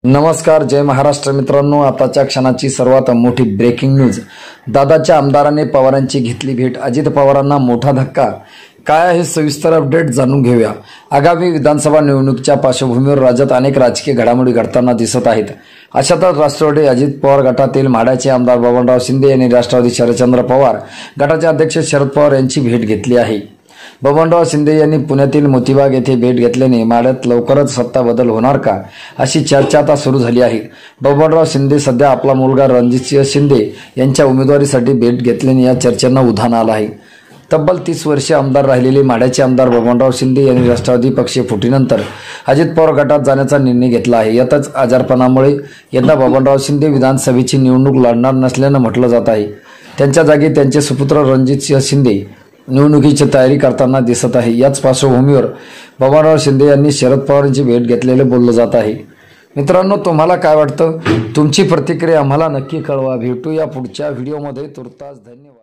नमस्कार, जय महाराष्ट्र मित्रांनो। आताच्या क्षणाची सर्वात मोठी ब्रेकिंग न्यूज। दादाच्या आमदाराने पवारांची घेतली भेट, अजित पवारांना मोठा धक्का। काय आहे सविस्तर अपडेट जाणून घेऊया। आगामी विधानसभा निवडणुकीच्या पार्श्वभूमीवर राज्यात अनेक राजकीय घडामोडी घडताना दिसत आहेत। अशातच राष्ट्रवादी अजित पवार गटातील माढ्याचे आमदार बबनराव शिंदे यांनी राष्ट्रवादी शरदचंद्र पवार गटाचे अध्यक्ष शरद पवार यांची भेट घेतली आहे। बबनराव शिंदे यांनी पुण्यातील मोतीबाग येथे भेट घेतल्याने माढ्यात लवकरच सत्ता बदल होणार का, अशी चर्चा आता सुरू झाली आहे। बबनराव शिंदे सध्या आपला मुलगा रणजितसिंह शिंदे यांच्या उमेदवारीसाठी भेट घेतल्याने या चर्चांना उधाण आलं आहे। तब्बल 30 वर्षे आमदार राहिलेले माढ्याचे आमदार बबनराव शिंदे यांनी राष्ट्रवादी पक्षीय फुटीनंतर अजित पवार गटात जाण्याचा निर्णय घेतला आहे। यातच आजारपणामुळे यंदा बबनराव शिंदे विधानसभेची निवडणूक लढणार नसल्याचं म्हटलं जात आहे। त्यांच्या जागी त्यांचे सुपुत्र रणजितसिंह शिंदे निवडणुकीची तयारी करताना दिसत आहे। याच पार्श्वभूमीवर बबनराव शिंदे यांनी शरद पवारांची भेट घेतलेले बोललं जात आहे। मित्रांनो, तुम्हाला काय वाटतं? तुमची प्रतिक्रिया आम्हाला नक्की कळवा। भेटूया पुढच्या व्हिडिओमध्ये। तुर्तास धन्यवाद।